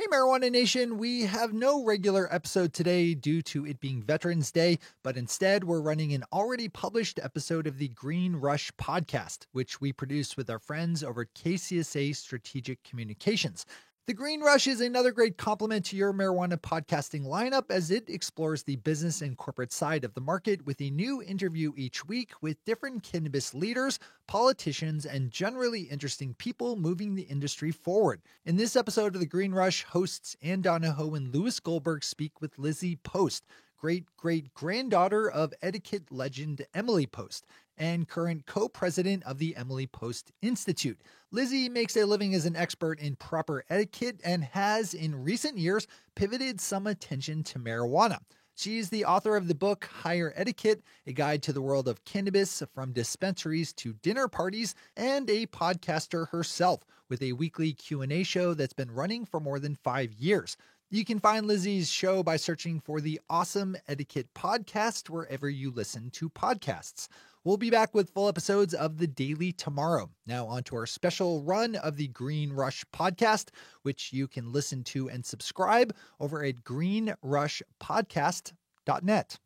Hey, Marijuana Nation, we have no regular episode today due to it being Veterans Day, but instead we're running an already published episode of the Green Rush podcast, which we produce with our friends over at KCSA Strategic Communications. The Green Rush is another great complement to your marijuana podcasting lineup as it explores the business and corporate side of the market with a new interview each week with different cannabis leaders, politicians, and generally interesting people moving the industry forward. In this episode of the Green Rush, hosts Ann Donahoe and Louis Goldberg speak with Lizzie Post, great-great-granddaughter of etiquette legend Emily Post, and current co-president of the Emily Post Institute. Lizzie makes a living as an expert in proper etiquette and has, in recent years, pivoted some attention to marijuana. She's the author of the book Higher Etiquette, a guide to the world of cannabis from dispensaries to dinner parties, and a podcaster herself with a weekly Q&A show that's been running for more than 5 years. You can find Lizzie's show by searching for the Awesome Etiquette Podcast wherever you listen to podcasts. We'll be back with full episodes of The Daily tomorrow. Now on to our special run of the Green Rush podcast, which you can listen to and subscribe over at greenrushpodcast.net.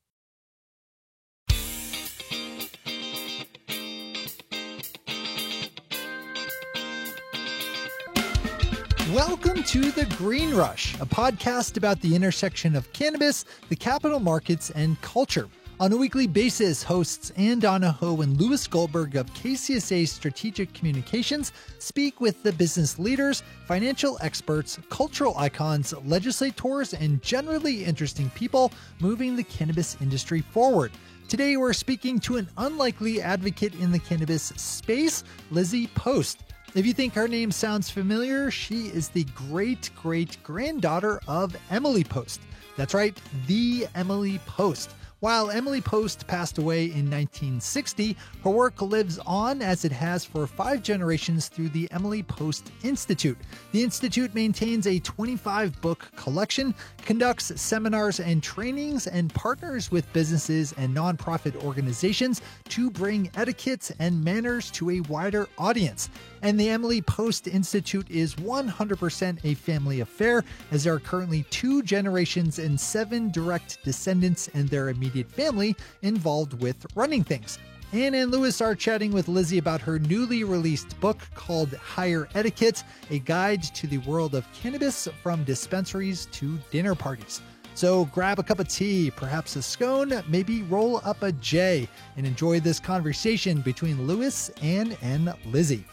Welcome to The Green Rush, a podcast about the intersection of cannabis, the capital markets, and culture. On a weekly basis, hosts Ann Donahoe and Louis Goldberg of KCSA Strategic Communications speak with the business leaders, financial experts, cultural icons, legislators, and generally interesting people moving the cannabis industry forward. Today, we're speaking to an unlikely advocate in the cannabis space, Lizzie Post. If you think her name sounds familiar, she is the great-great-granddaughter of Emily Post. That's right, the Emily Post. While Emily Post passed away in 1960, her work lives on as it has for 5 generations through the Emily Post Institute. The Institute maintains a 25-book collection, conducts seminars and trainings, and partners with businesses and nonprofit organizations to bring etiquette and manners to a wider audience. And the Emily Post Institute is 100% a family affair, as there are currently 2 generations and 7 direct descendants and their immediate family involved with running things. Ann and Louis are chatting with Lizzie about her newly released book called Higher Etiquette, a guide to the world of cannabis from dispensaries to dinner parties. So grab a cup of tea, perhaps a scone, maybe roll up a J, and enjoy this conversation between Louis, Ann, and Lizzie.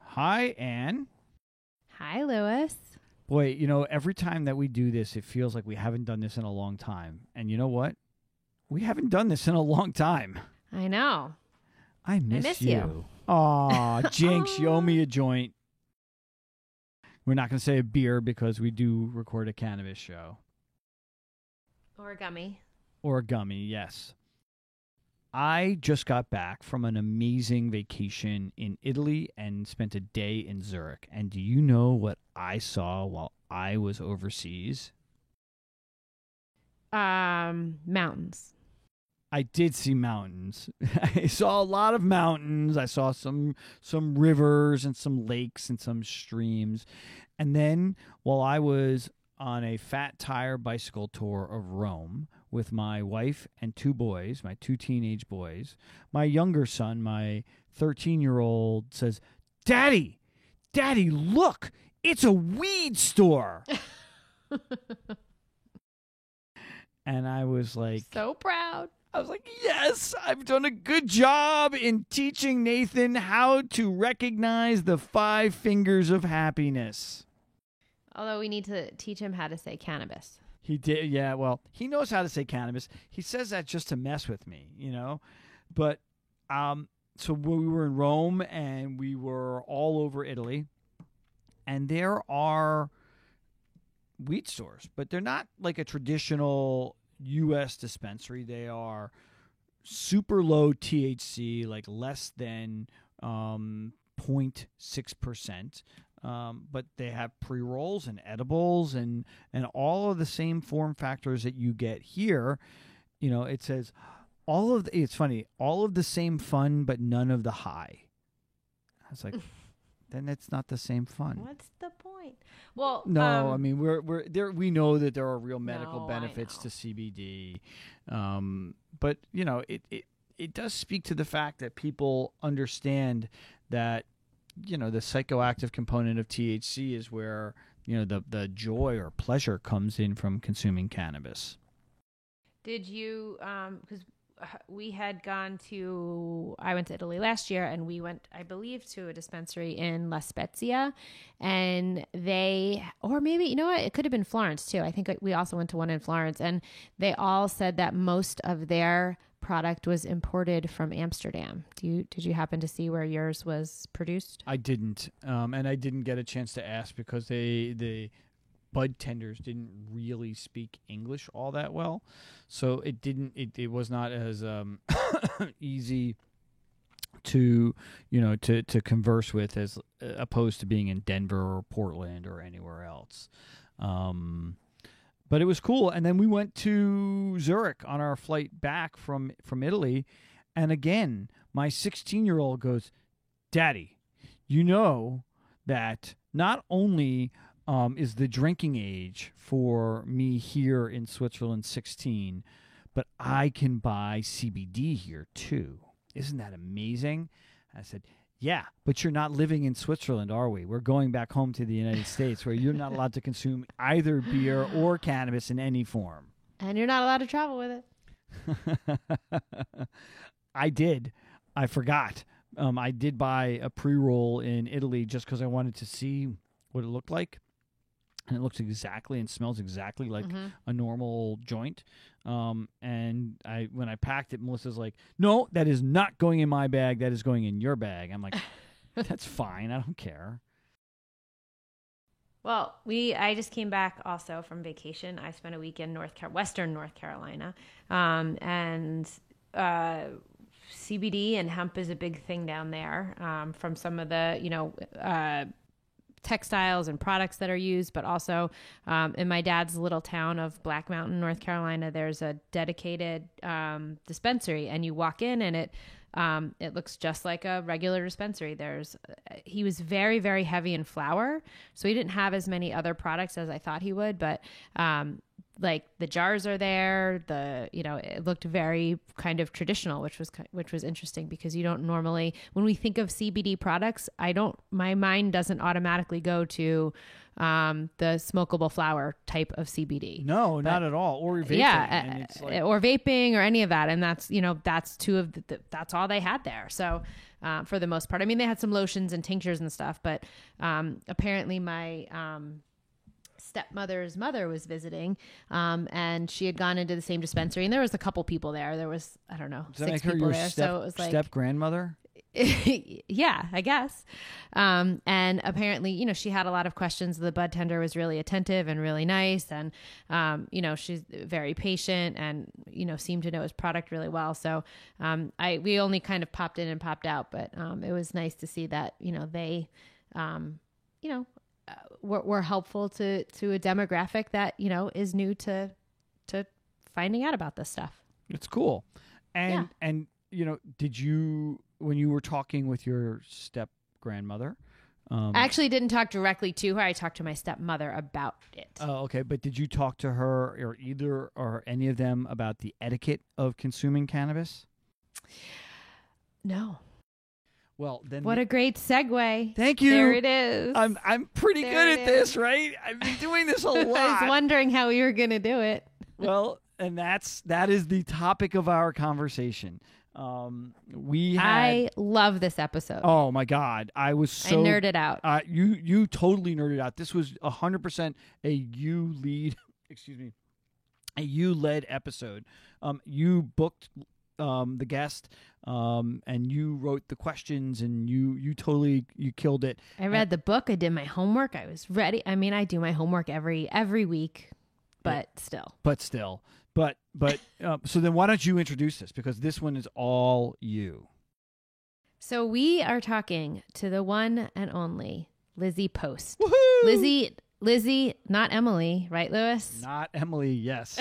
Hi, Ann. Hi, Louis. Boy, every time that we do this, it feels like we haven't done this in a long time. And you know what? We haven't done this in a long time. I know. I miss you. Aw, Jinx, you owe me a joint. We're not going to say a beer because we do record a cannabis show. Or a gummy. Or a gummy, yes. I just got back from an amazing vacation in Italy and spent a day in Zurich. And do you know what I saw while I was overseas? Mountains. I did see mountains. I saw a lot of mountains. I saw some rivers and some lakes and some streams. And then while I was on a fat tire bicycle tour of Rome with my wife and 2 boys, my 2 teenage boys, my younger son, my 13-year-old, says, Daddy, look, it's a weed store. And I was like, so proud. I was like, yes, I've done a good job in teaching Nathan how to recognize the 5 fingers of happiness. Although we need to teach him how to say cannabis. He did, yeah, well, he knows how to say cannabis. He says that just to mess with me, But, so we were in Rome and we were all over Italy. And there are weed stores, but they're not like a traditional U.S. dispensary. They are super low THC, like less than 0.6%. But they have pre-rolls and edibles and all of the same form factors that you get here. It says it's funny, all of the same fun, but none of the high. was like, then it's not the same fun. What's the point? Well, No, I mean we're there. We know that there are real medical No, I benefits know. to CBD, but it does speak to the fact that people understand that the psychoactive component of THC is where the joy or pleasure comes in from consuming cannabis. did you, because we had I went to Italy last year, and we went, I believe, to a dispensary in La Spezia, and or maybe, you know what, it could have been Florence too. I think we also went to one in Florence, and they all said that most of their product was imported from Amsterdam. Did you happen to see where yours was produced? I didn't, and I didn't get a chance to ask because the bud tenders didn't really speak English all that well, so it was not as easy to converse with as opposed to being in Denver or Portland or anywhere else. But it was cool. And then we went to Zurich on our flight back from Italy, and again my 16-year-old goes, "Daddy, you know that not only is the drinking age for me here in Switzerland 16, but I can buy CBD here too. Isn't that amazing?" I said, "Yeah, but you're not living in Switzerland, are we? We're going back home to the United States where you're not allowed to consume either beer or cannabis in any form." And you're not allowed to travel with it. I did. I forgot. I did buy a pre-roll in Italy just because I wanted to see what it looked like. And it looks exactly and smells exactly like a normal joint. And when I packed it, Melissa's like, "No, that is not going in my bag. That is going in your bag." I'm like, "That's fine. I don't care." Well, I just came back also from vacation. I spent a week in Western North Carolina, and CBD and hemp is a big thing down there. From some of the textiles and products that are used, but also in my dad's little town of Black Mountain, North Carolina, there's a dedicated dispensary, and you walk in and it looks just like a regular dispensary. He was very, very heavy in flower, so he didn't have as many other products as I thought he would, but like the jars are there. It looked very kind of traditional, which was interesting because you don't normally, when we think of CBD products, my mind doesn't automatically go to the smokable flower type of CBD. No, not at all. Or vaping. Yeah, or vaping or any of that. And that's that's all they had there. So for the most part, I mean, they had some lotions and tinctures and stuff, but apparently my stepmother's mother was visiting, and she had gone into the same dispensary, and there was a couple people there. There was, I don't know, Does that 6 make her people your there. So it was like step grandmother? Yeah, I guess. And apparently, she had a lot of questions. The bud tender was really attentive and really nice. And, she's very patient and, seemed to know his product really well. So, we only kind of popped in and popped out, but, it was nice to see that, they, were helpful to a demographic that, is new to finding out about this stuff. It's cool. And did you, when you were talking with your step grandmother, I actually didn't talk directly to her. I talked to my stepmother about it. Oh, okay. But did you talk to her or either or any of them about the etiquette of consuming cannabis? No. Well, then what a great segue. Thank you. There it is. I'm pretty good at this, right? I've been doing this a lot. I was wondering how you were going to do it. Well, and that is the topic of our conversation. I love this episode. Oh my God. I nerded out. You totally nerded out. This was 100% a you led episode. You booked the guest, and you wrote the questions, and you killed it. I read the book. I did my homework. I was ready. I mean, I do my homework every week, but still. So then why don't you introduce this? Because this one is all you. So we are talking to the one and only Lizzie Post. Woohoo! Lizzie, not Emily, right, Lewis? Not Emily, yes.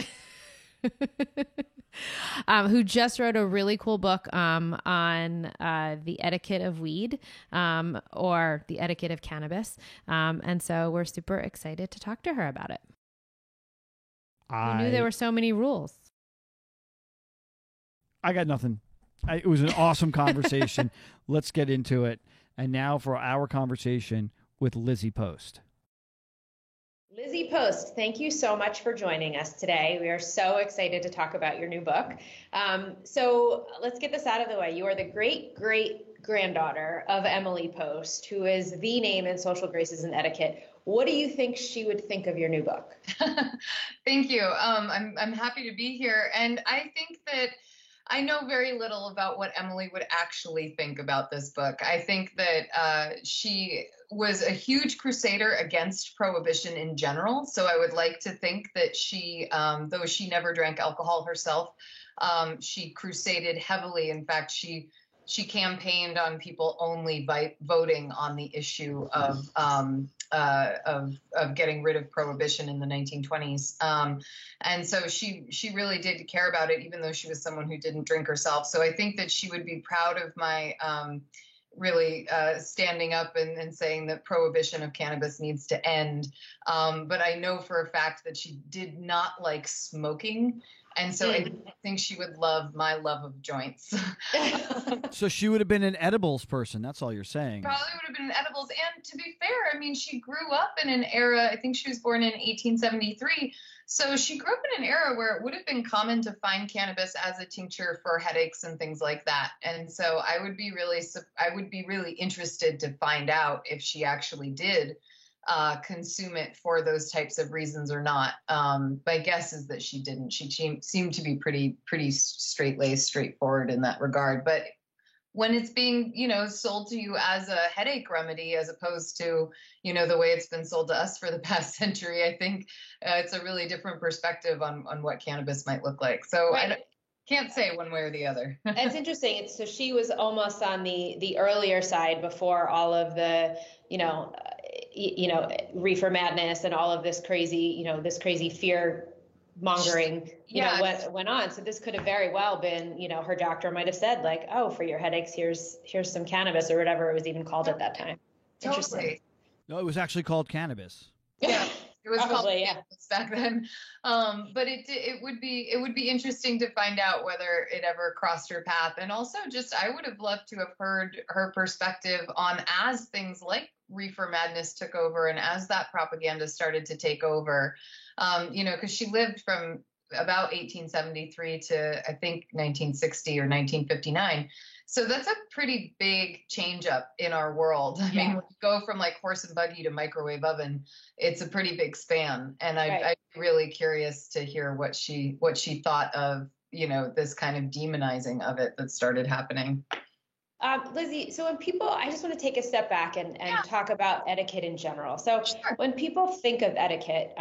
who just wrote a really cool book on the etiquette of weed or the etiquette of cannabis. And so we're super excited to talk to her about it. Who knew there were so many rules? I got nothing. It was an awesome conversation. Let's get into it. And now for our conversation with Lizzie Post. Lizzie Post, thank you so much for joining us today. We are so excited to talk about your new book. So let's get this out of the way. You are the great-great-granddaughter of Emily Post, who is the name in social graces and etiquette. What do you think she would think of your new book? Thank you. I'm happy to be here. And I think that I know very little about what Emily would actually think about this book. I think that she was a huge crusader against prohibition in general. So I would like to think that she, though she never drank alcohol herself, she crusaded heavily. In fact, she campaigned on people only by voting on the issue of getting rid of prohibition in the 1920s. And so she really did care about it, even though she was someone who didn't drink herself. So I think that she would be proud of my really standing up and saying that prohibition of cannabis needs to end. But I know for a fact that she did not like smoking. And so I think she would love my love of joints. So she would have been an edibles person. That's all you're saying. Probably would have been an edibles. And to be fair, I mean, she grew up in an era, I think she was born in 1873. So she grew up in an era where it would have been common to find cannabis as a tincture for headaches and things like that. And so I would be really interested to find out if she actually did consume it for those types of reasons or not. My guess is that she didn't. She seemed to be pretty straight-laced, straightforward in that regard. But when it's being, sold to you as a headache remedy, as opposed to, the way it's been sold to us for the past century, I think it's a really different perspective on what cannabis might look like. So right. I can't say one way or the other. It's interesting. So she was almost on the earlier side before all of the, reefer madness and all of this crazy fear mongering, went on. So this could have very well been, her doctor might have said like, oh, for your headaches, here's some cannabis or whatever it was even called at that time. Interesting. Totally. No, it was actually called cannabis. Yeah. It was probably, cannabis back then. But it would be interesting to find out whether it ever crossed her path. And also I would have loved to have heard her perspective on as things like reefer madness took over and as that propaganda started to take over, because she lived from about 1873 to I think 1960 or 1959. So that's a pretty big change up in our world. I mean, when you go from like horse and buggy to microwave oven, it's a pretty big span. And I'm really curious to hear what she thought of, this kind of demonizing of it that started happening. Lizzie, so I just want to take a step back and talk about etiquette in general. So when people think of etiquette,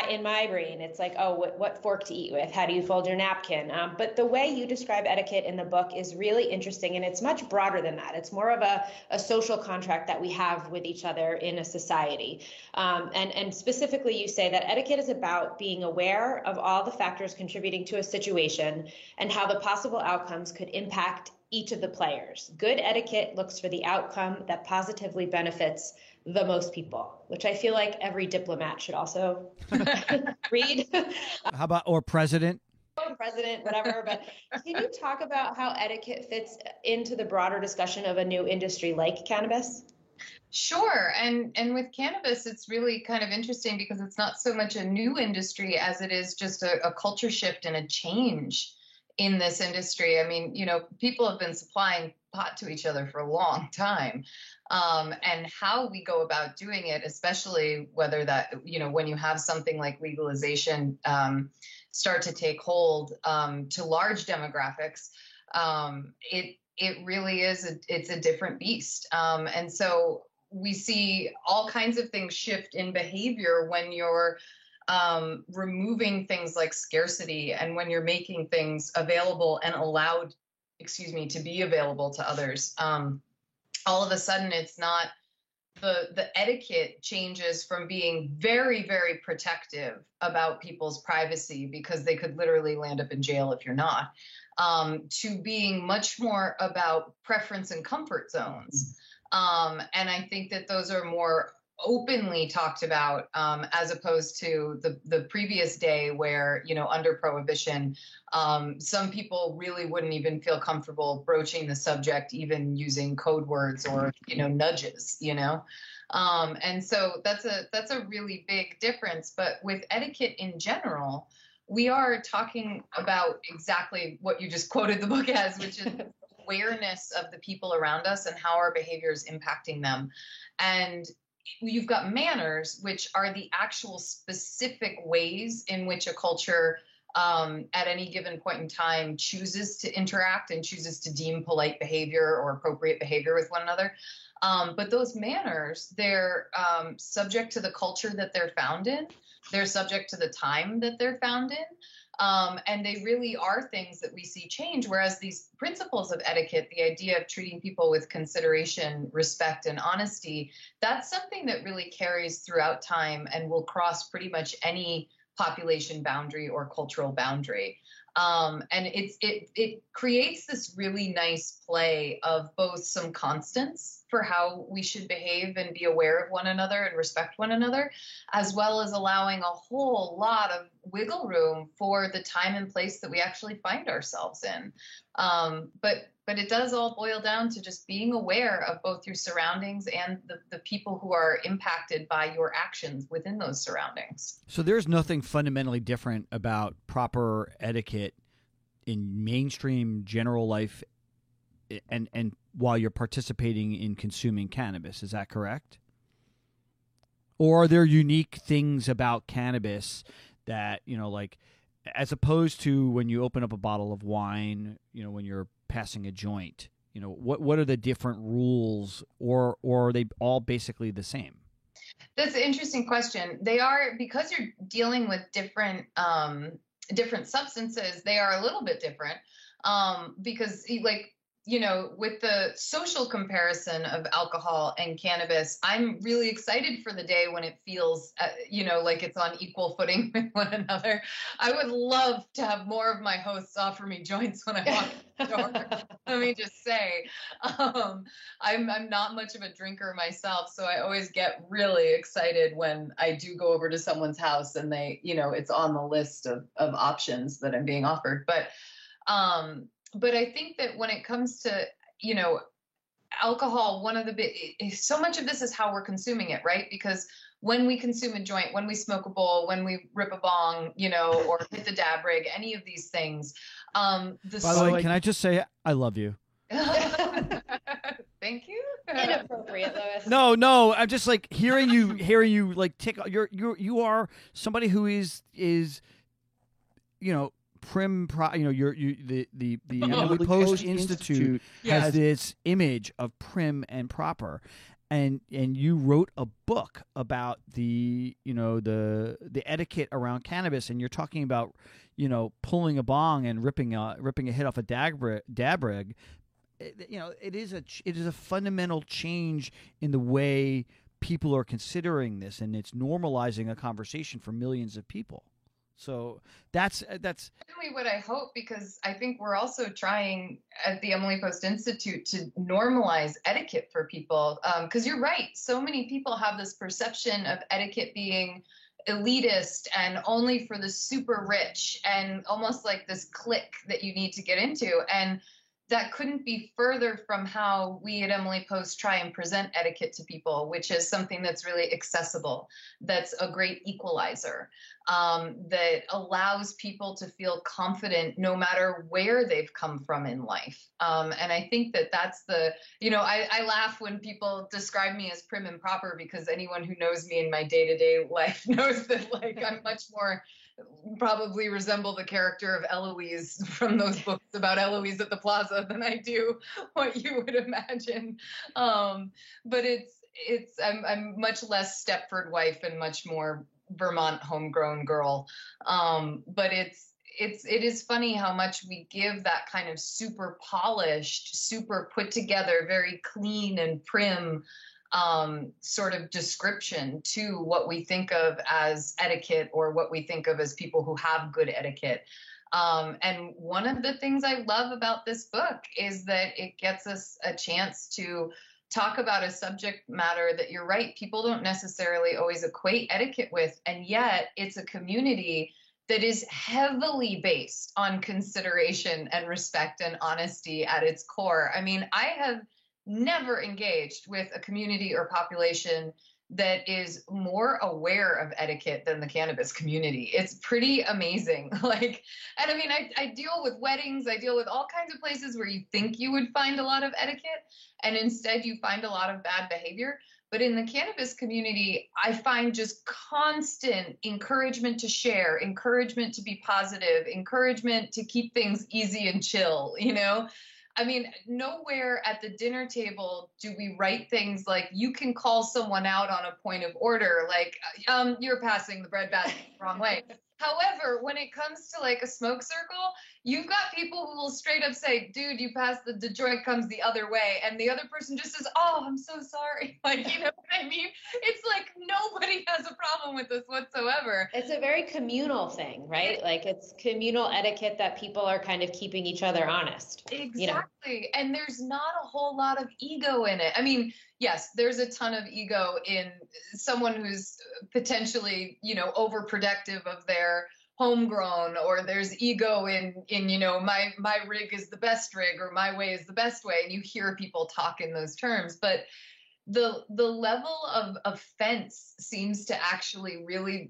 in my brain, it's like, oh, what fork to eat with? How do you fold your napkin? But the way you describe etiquette in the book is really interesting, and it's much broader than that. It's more of a social contract that we have with each other in a society. And specifically, you say that etiquette is about being aware of all the factors contributing to a situation and how the possible outcomes could impact each of the players. Good etiquette looks for the outcome that positively benefits the most people, which I feel like every diplomat should also read. How about, or president? President, whatever. But can you talk about how etiquette fits into the broader discussion of a new industry like cannabis? Sure. And with cannabis, it's really kind of interesting because it's not so much a new industry as it is just a culture shift and a change in this industry. I mean, people have been supplying pot to each other for a long time. And how we go about doing it, especially whether that, when you have something like legalization start to take hold to large demographics, it really is, it's a different beast. And so we see all kinds of things shift in behavior when you're removing things like scarcity and when you're making things available and allowed, to be available to others. All of a sudden, it's not the etiquette changes from being very, very protective about people's privacy because they could literally land up in jail if you're not, to being much more about preference and comfort zones. And I think that those are more openly talked about, as opposed to the previous day where, under prohibition, some people really wouldn't even feel comfortable broaching the subject, even using code words or, nudges, and so that's a really big difference. But with etiquette in general, we are talking about exactly what you just quoted the book as, which is awareness of the people around us and how our behavior is impacting them. And you've got manners, which are the actual specific ways in which a culture at any given point in time chooses to interact and chooses to deem polite behavior or appropriate behavior with one another. But those manners, they're subject to the culture that they're found in. They're subject to the time that they're found in. And they really are things that we see change, whereas these principles of etiquette, the idea of treating people with consideration, respect, and honesty, that's something that really carries throughout time and will cross pretty much any population boundary or cultural boundary. And it creates this really nice play of both some constants for how we should behave and be aware of one another and respect one another, as well as allowing a whole lot of wiggle room for the time and place that we actually find ourselves in. But it does all boil down to just being aware of both your surroundings and the people who are impacted by your actions within those surroundings. So there's nothing fundamentally different about proper etiquette in mainstream general life and while you're participating in consuming cannabis. Is that correct? Or are there unique things about cannabis that, like as opposed to when you open up a bottle of wine, when you're passing a joint, what are the different rules, or are they all basically the same? That's an interesting question. They are, because you're dealing with different substances, they are a little bit different, because with the social comparison of alcohol and cannabis, I'm really excited for the day when it feels, like it's on equal footing with one another. I would love to have more of my hosts offer me joints when I walk in the door. Let me just say, I'm not much of a drinker myself, so I always get really excited when I do go over to someone's house and they, it's on the list of options that I'm being offered. But I think that when it comes to, alcohol, so much of this is how we're consuming it, right? Because when we consume a joint, when we smoke a bowl, when we rip a bong, or hit the dab rig, any of these things. By the way, can I just say I love you? Thank you. Inappropriate, Louis. No, I'm just like hearing you like tick. You are somebody who is prim, the Emily Post Institute has this image of prim and proper, and you wrote a book about the etiquette around cannabis, and you're talking about pulling a bong and ripping a hit off a dab rig. It is a fundamental change in the way people are considering this, and it's normalizing a conversation for millions of people. So that's really what I hope, because I think we're also trying at the Emily Post Institute to normalize etiquette for people. Because you're right, so many people have this perception of etiquette being elitist and only for the super rich, and almost like this clique that you need to get into. And that couldn't be further from how we at Emily Post try and present etiquette to people, which is something that's really accessible, that's a great equalizer, that allows people to feel confident no matter where they've come from in life. And I think that that's I laugh when people describe me as prim and proper, because anyone who knows me in my day-to-day life knows that I'm much more probably resemble the character of Eloise from those books about Eloise at the Plaza than I do what you would imagine. But I'm much less Stepford wife and much more Vermont homegrown girl. But it is funny how much we give that kind of super polished, super put together, very clean and prim sort of description to what we think of as etiquette or what we think of as people who have good etiquette. And one of the things I love about this book is that it gets us a chance to talk about a subject matter that, you're right, people don't necessarily always equate etiquette with. And yet it's a community that is heavily based on consideration and respect and honesty at its core. I mean, I have never engaged with a community or population that is more aware of etiquette than the cannabis community. It's pretty amazing. Like, and I mean, I deal with weddings, I deal with all kinds of places where you think you would find a lot of etiquette, and instead you find a lot of bad behavior. But in the cannabis community, I find just constant encouragement to share, encouragement to be positive, encouragement to keep things easy and chill, you know? I mean, nowhere at the dinner table do we write things like, you can call someone out on a point of order, like, you're passing the bread basket the wrong way. However, when it comes to like a smoke circle, you've got people who will straight up say, dude, you passed the joint comes the other way. And the other person just says, oh, I'm so sorry. Like, you know what I mean? It's like nobody has a problem with this whatsoever. It's a very communal thing, right? Like it's communal etiquette that people are kind of keeping each other honest. Exactly. You know? And there's not a whole lot of ego in it. I mean, yes, there's a ton of ego in someone who's potentially, you know, overprotective of their homegrown, or there's ego in, you know, my rig is the best rig, or my way is the best way. And you hear people talk in those terms, but the level of offense seems to actually really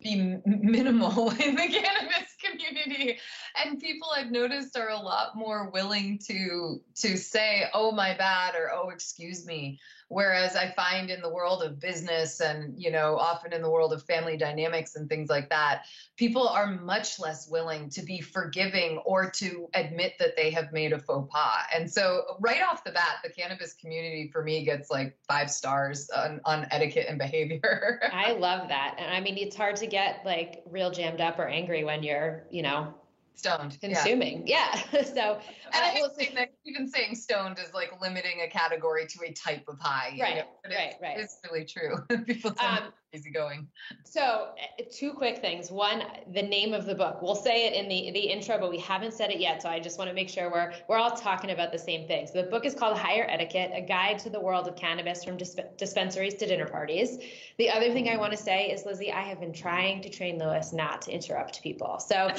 be minimal in the cannabis community, and people I've noticed are a lot more willing to say, oh, my bad, or oh, excuse me. Whereas I find in the world of business and, you know, often in the world of family dynamics and things like that, people are much less willing to be forgiving or to admit that they have made a faux pas. And so right off the bat, the cannabis community for me gets like 5 stars on etiquette and behavior. I love that. And I mean, it's hard to get like real jammed up or angry when you're, you know, stoned, consuming. Yeah. So, and I think that even saying stoned is like limiting a category to a type of high. Right. You know? But Right. It's really true. People tend to be easygoing. So 2 quick things. One, the name of the book. We'll say it in the intro, but we haven't said it yet. So I just want to make sure we're all talking about the same thing. So the book is called Higher Etiquette, A Guide to the World of Cannabis from Dispensaries to Dinner Parties. The other thing I want to say is, Lizzie, I have been trying to train Lewis not to interrupt people. So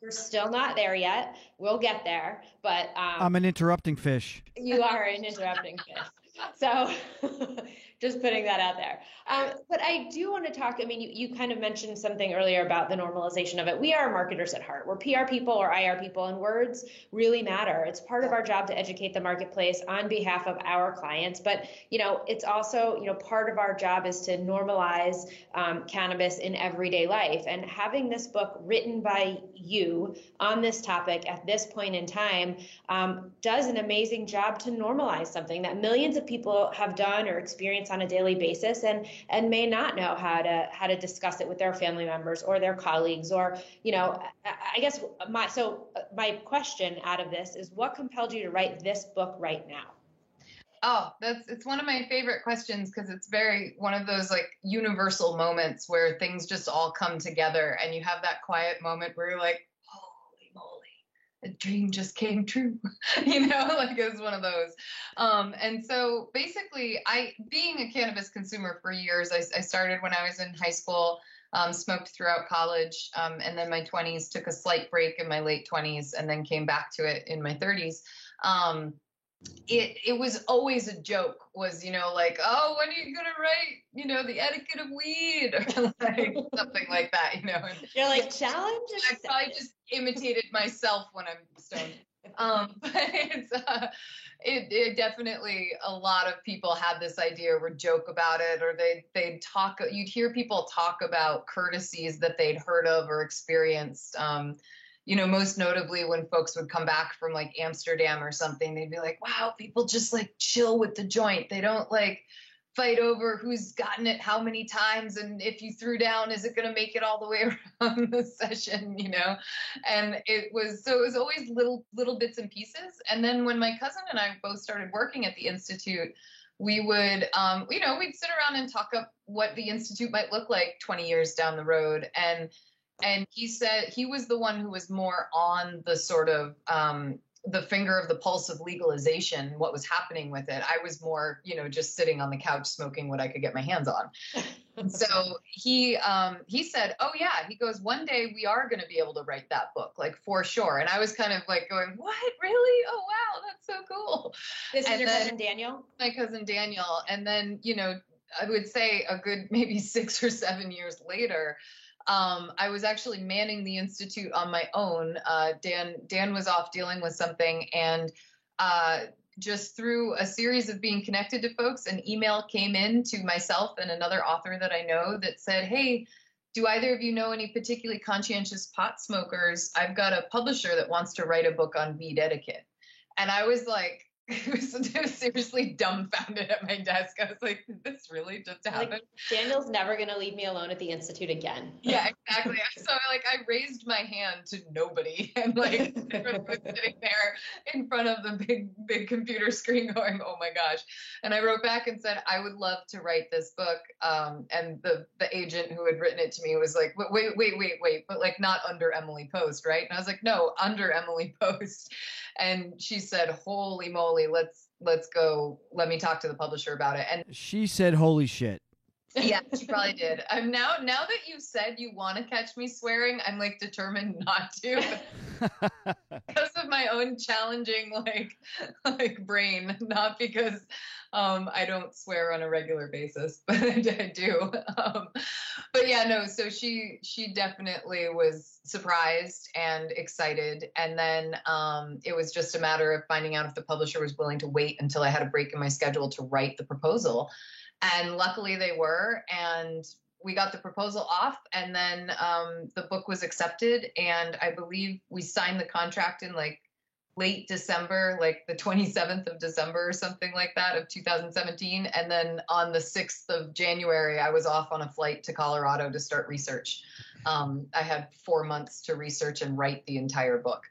we're still not there yet. We'll get there. But I'm an interrupting fish. You are an interrupting fish. So just putting that out there. But I do want to talk, I mean, you kind of mentioned something earlier about the normalization of it. We are marketers at heart. We're PR people or IR people, and words really matter. It's part of our job to educate the marketplace on behalf of our clients. But, you know, it's also, you know, part of our job is to normalize cannabis in everyday life. And having this book written by you on this topic at this point in time does an amazing job to normalize something that millions of people have done or experienced on a daily basis, and may not know how to discuss it with their family members or their colleagues, or, you know, I guess my question out of this is, what compelled you to write this book right now? Oh, it's one of my favorite questions, because it's very one of those like universal moments where things just all come together, and you have that quiet moment where you're like, holy moly, a dream just came true. You know, like it was one of those. And so basically, being a cannabis consumer for years, I started when I was in high school, smoked throughout college, and then my 20s, took a slight break in my late 20s, and then came back to it in my 30s. It was always a joke, was, you know, like, oh, when are you going to write, you know, the etiquette of weed, or like something like that, you know. And you're like, challenge? I probably just imitated myself when I'm stoned. But it definitely, a lot of people had this idea or would joke about it, or they'd talk, you'd hear people talk about courtesies that they'd heard of or experienced. You know, most notably when folks would come back from like Amsterdam or something, they'd be like, wow, people just like chill with the joint. They don't like fight over who's gotten it how many times, and if you threw down, is it going to make it all the way around the session, you know? And it was always little bits and pieces. And then when my cousin and I both started working at the Institute, we would, we'd sit around and talk up what the Institute might look like 20 years down the road. And he said he was the one who was more on the sort of the finger of the pulse of legalization, what was happening with it. I was more, just sitting on the couch smoking what I could get my hands on. And so he said, oh yeah, he goes, one day we are going to be able to write that book, like for sure. And I was kind of like going, what, really? Oh wow, that's so cool. This is your cousin Daniel? My cousin Daniel. And then, I would say a good maybe 6 or 7 years later, I was actually manning the Institute on my own. Dan was off dealing with something, and just through a series of being connected to folks, an email came in to myself and another author that I know that said, hey, do either of you know any particularly conscientious pot smokers? I've got a publisher that wants to write a book on weed etiquette. And I was like, I was seriously dumbfounded at my desk. I was like, did this really just happen? Like, Daniel's never going to leave me alone at the Institute again. Yeah, exactly. So I raised my hand to nobody, and was sitting there in front of the big computer screen going, oh my gosh. And I wrote back and said, I would love to write this book. And the agent who had written it to me was like, wait, but like not under Emily Post, right? And I was like, no, under Emily Post. And she said, holy moly, let's go. Let me talk to the publisher about it. And she said, holy shit. Yeah, she probably did. Now that you've said you want to catch me swearing, I'm like determined not to because of my own challenging like brain, not because I don't swear on a regular basis, but I do. But yeah, no. So she definitely was surprised and excited, and then it was just a matter of finding out if the publisher was willing to wait until I had a break in my schedule to write the proposal. And luckily they were, and we got the proposal off, and then the book was accepted, and I believe we signed the contract in like late December, like the 27th of December or something like that of 2017. And then on the 6th of January, I was off on a flight to Colorado to start research. I had 4 months to research and write the entire book.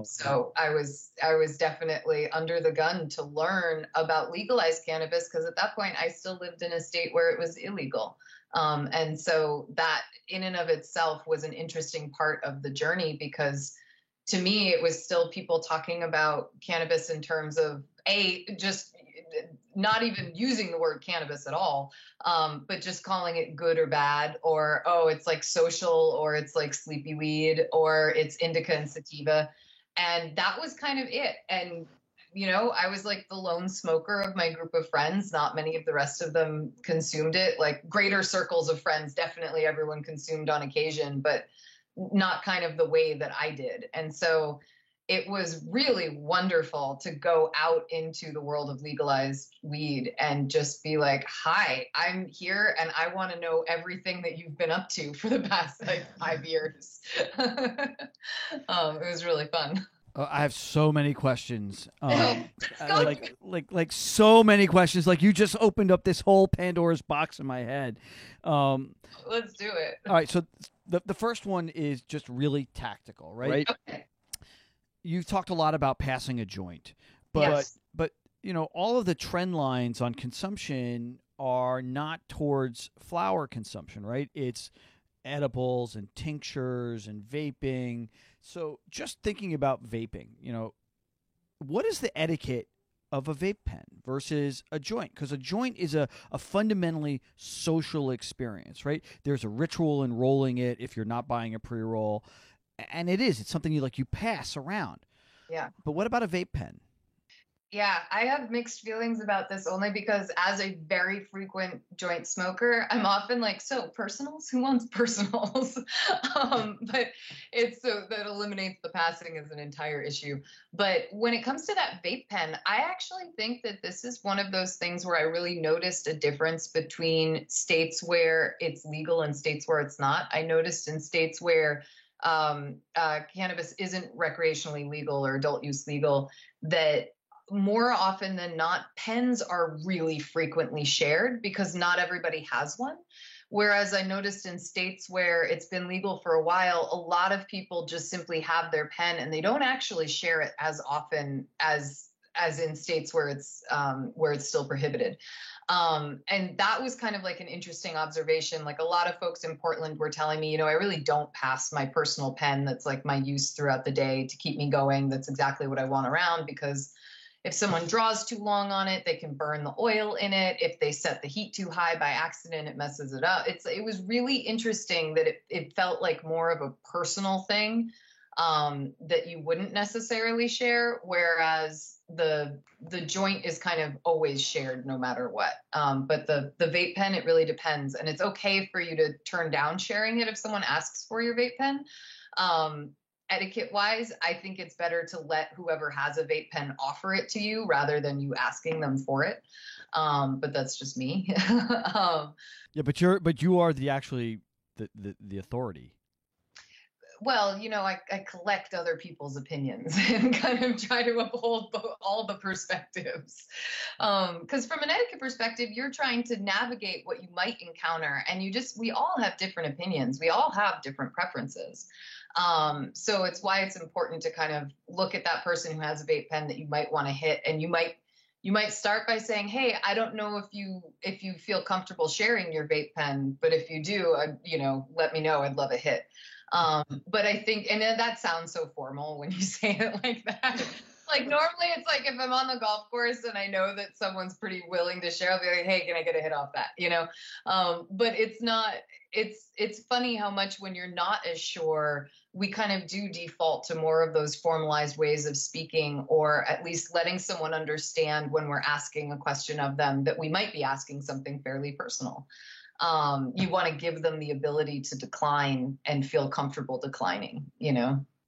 So I was definitely under the gun to learn about legalized cannabis, because at that point I still lived in a state where it was illegal. And so that in and of itself was an interesting part of the journey, because to me, it was still people talking about cannabis in terms of just not even using the word cannabis at all, but just calling it good or bad, or, oh, it's like social, or it's like sleepy weed, or it's indica and sativa. And that was kind of it. And, I was like the lone smoker of my group of friends. Not many of the rest of them consumed it. Like greater circles of friends, definitely everyone consumed on occasion, but not kind of the way that I did. And so it was really wonderful to go out into the world of legalized weed and just be like, hi, I'm here and I want to know everything that you've been up to for the past 5 years. It was really fun. I have so many questions. Like so many questions. Like you just opened up this whole Pandora's box in my head. Let's do it. All right. So the first one is just really tactical, right? Okay. You've talked a lot about passing a joint, but Yes. but all of the trend lines on consumption are not towards flower consumption, right? It's edibles and tinctures and vaping. So just thinking about vaping, what is the etiquette of a vape pen versus a joint? Because a joint is a fundamentally social experience, right? There's a ritual in rolling it if you're not buying a pre-roll. And it's something you pass around. Yeah. But what about a vape pen? Yeah, I have mixed feelings about this only because as a very frequent joint smoker, I'm often like, so personals? Who wants personals? But it's so that eliminates the passing as an entire issue. But when it comes to that vape pen, I actually think that this is one of those things where I really noticed a difference between states where it's legal and states where it's not. I noticed in states where cannabis isn't recreationally legal or adult use legal, that more often than not, pens are really frequently shared because not everybody has one. Whereas I noticed in states where it's been legal for a while, a lot of people just simply have their pen and they don't actually share it as often as as in states where it's still prohibited. And that was kind of like an interesting observation. Like a lot of folks in Portland were telling me, I really don't pass my personal pen. That's like my use throughout the day to keep me going. That's exactly what I want around, because if someone draws too long on it, they can burn the oil in it. If they set the heat too high by accident, it messes it up. It was really interesting that it felt like more of a personal thing that you wouldn't necessarily share, whereas the joint is kind of always shared no matter what. But the vape pen, it really depends. And it's okay for you to turn down sharing it if someone asks for your vape pen. Etiquette wise, I think it's better to let whoever has a vape pen offer it to you rather than you asking them for it. But that's just me. Yeah, but you are the authority. Well, I collect other people's opinions and kind of try to uphold all the perspectives. Because from an etiquette perspective, you're trying to navigate what you might encounter, and we all have different opinions. We all have different preferences. So it's why it's important to kind of look at that person who has a vape pen that you might want to hit, and you might start by saying, "Hey, I don't know if you feel comfortable sharing your vape pen, but if you do, let me know. I'd love a hit." But I think, and that sounds so formal when you say it like that. Like normally it's like if I'm on the golf course and I know that someone's pretty willing to share, I'll be like, "Hey, can I get a hit off that?" But it's not, it's funny how much when you're not as sure, we kind of do default to more of those formalized ways of speaking, or at least letting someone understand when we're asking a question of them that we might be asking something fairly personal. You want to give them the ability to decline and feel comfortable declining,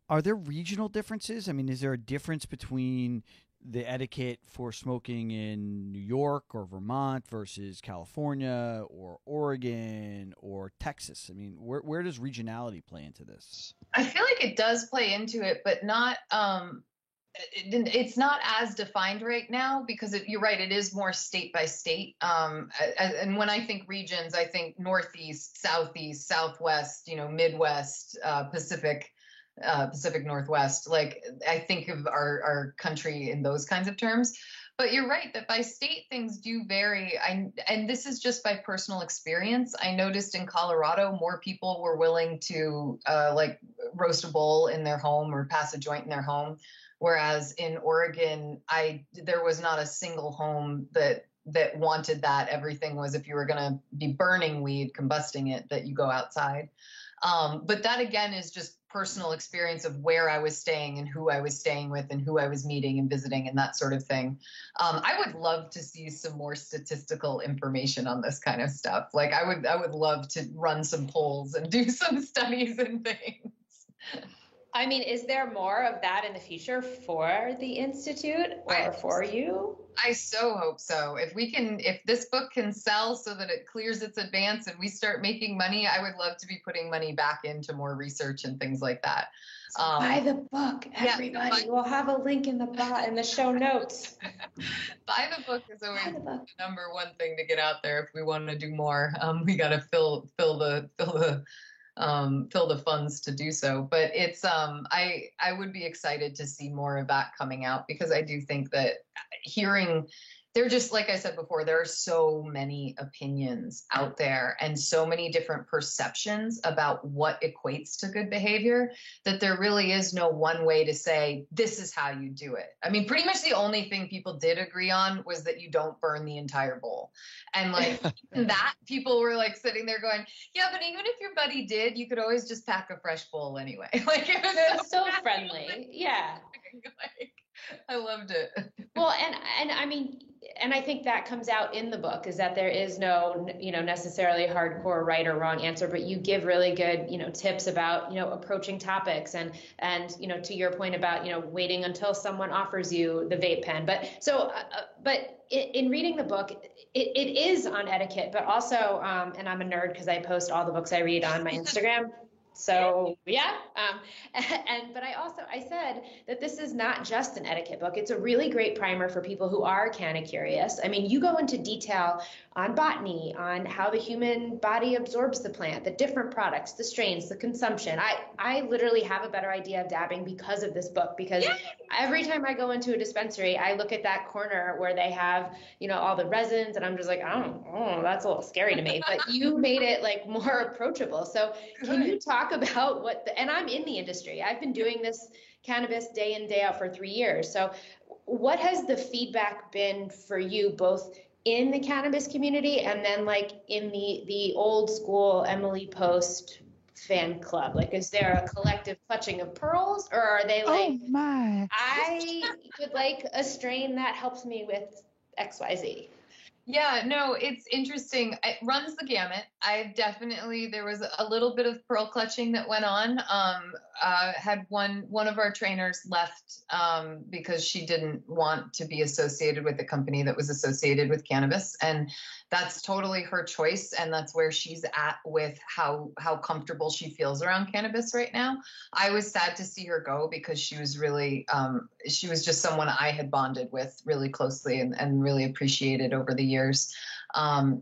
Are there regional differences? I mean, is there a difference between the etiquette for smoking in New York or Vermont versus California or Oregon or Texas? I mean, where does regionality play into this? I feel like it does play into it, but not it's not as defined right now, because you're right, it is more state by state. And when I think regions, I think Northeast, Southeast, Southwest, Midwest, Pacific Northwest. Like I think of our country in those kinds of terms. But you're right that by state things do vary. And this is just by personal experience. I noticed in Colorado, more people were willing to like roast a bowl in their home or pass a joint in their home. Whereas in Oregon, there was not a single home that wanted that. Everything was, if you were going to be burning weed, combusting it, that you go outside. But that again is just personal experience of where I was staying and who I was staying with and who I was meeting and visiting and that sort of thing. I would love to see some more statistical information on this kind of stuff. Like I would love to run some polls and do some studies and things. I mean, is there more of that in the future for the Institute or for you? I so hope so. If this book can sell so that it clears its advance and we start making money, I would love to be putting money back into more research and things like that. So buy the book, everybody. Yeah, we'll have a link in the show notes. Buy the book is always the number one thing to get out there if we want to do more. We got to fill the funds to do so. But it's I would be excited to see more of that coming out, because I do think that they're just, like I said before, there are so many opinions out there and so many different perceptions about what equates to good behavior, that there really is no one way to say, this is how you do it. I mean, pretty much the only thing people did agree on was that you don't burn the entire bowl. And like that, people were like sitting there going, yeah, but even if your buddy did, you could always just pack a fresh bowl anyway. Like it was so friendly. Yeah. Like, I loved it. Well, and I mean, and I think that comes out in the book, is that there is no, necessarily hardcore right or wrong answer, but you give really good, tips about, approaching topics and, to your point about, waiting until someone offers you the vape pen. But so, but in reading the book, it is on etiquette, but also, and I'm a nerd because I post all the books I read on my Instagram. So yeah, but I said that this is not just an etiquette book. It's a really great primer for people who are kind of curious. I mean, you go into detail on botany, on how the human body absorbs the plant, the different products, the strains, the consumption. I literally have a better idea of dabbing because of this book, because every time I go into a dispensary, I look at that corner where they have, all the resins, and I'm just like, oh, that's a little scary to me. But you made it like more approachable. So can you talk about and I'm in the industry. I've been doing this cannabis day in, day out for 3 years. So what has the feedback been for you, both in the cannabis community and then like in the old school Emily Post fan club? Like, is there a collective clutching of pearls, or are they like, oh my, I would like a strain that helps me with XYZ? Yeah, no, it's interesting. It runs the gamut. There was a little bit of pearl clutching that went on. Had one of our trainers left because she didn't want to be associated with a company that was associated with cannabis, and that's totally her choice, and that's where she's at with how comfortable she feels around cannabis right now. I was sad to see her go because she was really she was just someone I had bonded with really closely and really appreciated over the years.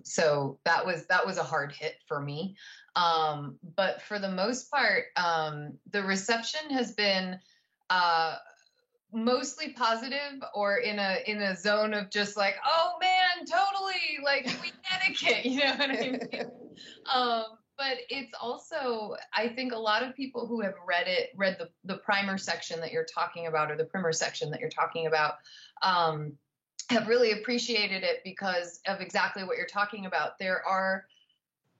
So that was a hard hit for me. But for the most part, the reception has been mostly positive, or in a zone of just like, oh man, totally, like we etiquette, you know what I mean? But it's also, I think a lot of people who have read the primer section that you're talking about, or the primer section that you're talking about, have really appreciated it because of exactly what you're talking about.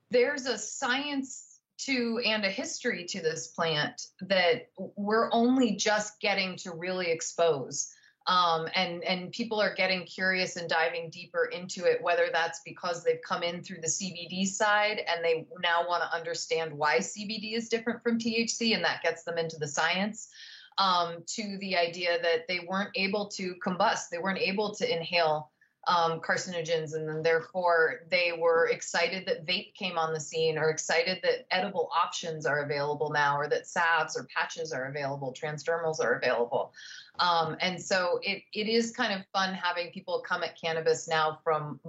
There's a science and a history to this plant that we're only just getting to really expose. And people are getting curious and diving deeper into it, whether that's because they've come in through the CBD side and they now want to understand why CBD is different from THC, and that gets them into the science, to the idea that they weren't able to combust, they weren't able to inhale carcinogens, and then therefore they were excited that vape came on the scene, or excited that edible options are available now, or that salves or patches are available, transdermals are available. And so it is kind of fun having people come at cannabis now from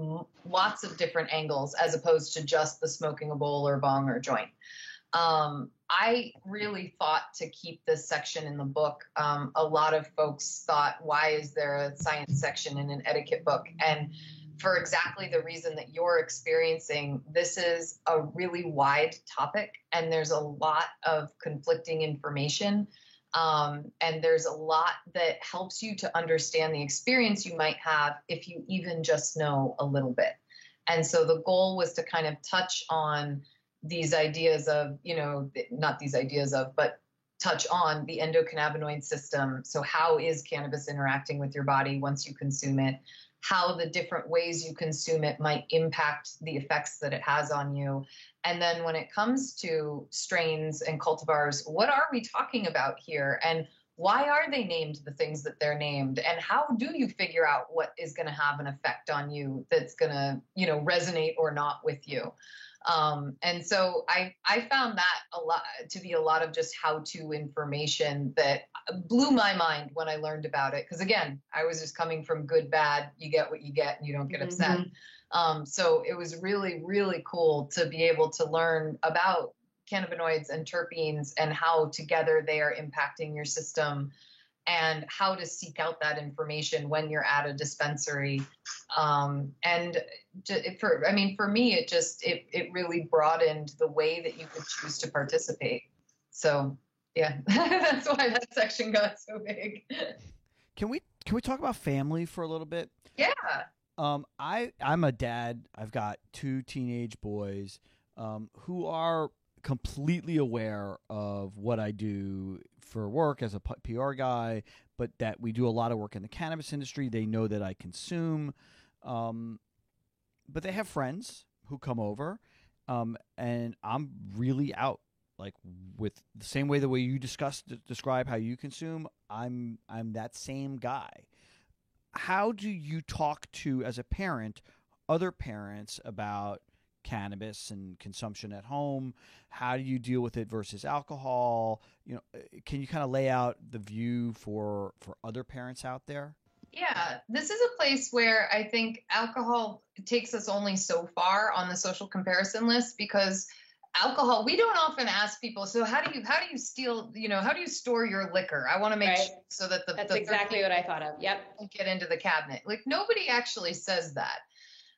lots of different angles, as opposed to just the smoking a bowl or bong or joint. I really fought to keep this section in the book. A lot of folks thought, why is there a science section in an etiquette book? And for exactly the reason that you're experiencing, this is a really wide topic, and there's a lot of conflicting information. And there's a lot that helps you to understand the experience you might have if you even just know a little bit. And so the goal was to kind of touch on these ideas of, not these ideas of, but touch on the endocannabinoid system. So how is cannabis interacting with your body once you consume it? How the different ways you consume it might impact the effects that it has on you. And then when it comes to strains and cultivars, what are we talking about here? And why are they named the things that they're named? And how do you figure out what is going to have an effect on you that's going to, resonate or not with you? And so I found that to be a lot of just how-to information that blew my mind when I learned about it. Because again, I was just coming from good, bad, you get what you get and you don't get upset. So it was really, really cool to be able to learn about cannabinoids and terpenes and how together they are impacting your system, and how to seek out that information when you're at a dispensary. For me, it really broadened the way that you could choose to participate. So yeah, that's why that section got so big. Can we talk about family for a little bit? Yeah. I'm a dad. I've got 2 teenage boys who are completely aware of what I do for work as a PR guy, but that we do a lot of work in the cannabis industry. They know that I consume, but they have friends who come over, and I'm really out, like with the same way, the way you describe how you consume. I'm that same guy. How do you talk to, as a parent, other parents about cannabis and consumption at home? How do you deal with it versus alcohol? Can you kind of lay out the view for other parents out there? Yeah, this is a place where I think alcohol takes us only so far on the social comparison list, because alcohol, we don't often ask people, so how do you steal, how do you store your liquor? I want to make sure so that that's exactly what I thought of. Yep. Get into the cabinet. Like, nobody actually says that.